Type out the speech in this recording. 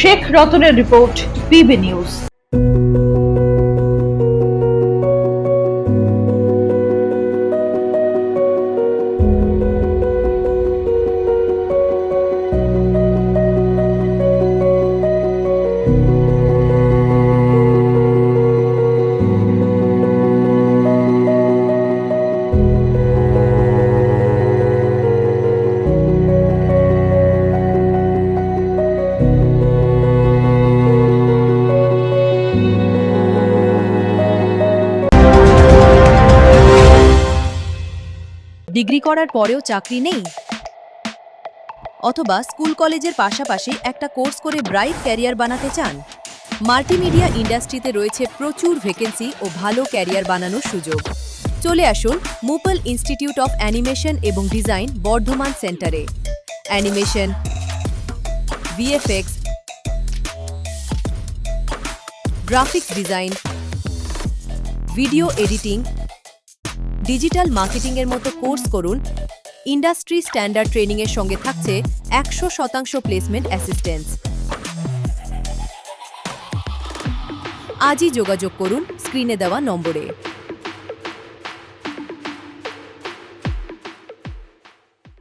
শেখ রতনের report, PB news. Degree করার পরেও চাকরি নেই, অথবা স্কুল কলেজের পাশাপাশি একটা কোর্স করে ব্রাইট ক্যারিয়ার বানাতে চান? মাল্টিমিডিয়া ইন্ডাস্ট্রিতে রয়েছে প্রচুর ভ্যাকেন্সি ও ভালো ক্যারিয়ার বানানোর সুযোগ। চলে আসুন মুপল ইনস্টিটিউট অফ অ্যানিমেশন এবং ডিজাইন বর্ধমান সেন্টারে। Animation, VFX, graphics design, video editing, digital মার্কেটিংয়ের মতো কোর্স করুন। ইন্ডাস্ট্রি স্ট্যান্ডার্ড ট্রেনিংয়ের সঙ্গে থাকছে 100% প্লেসমেন্ট অ্যাসিস্ট্যান্স। আজই যোগাযোগ করুন স্ক্রিনে দেওয়া নম্বরে।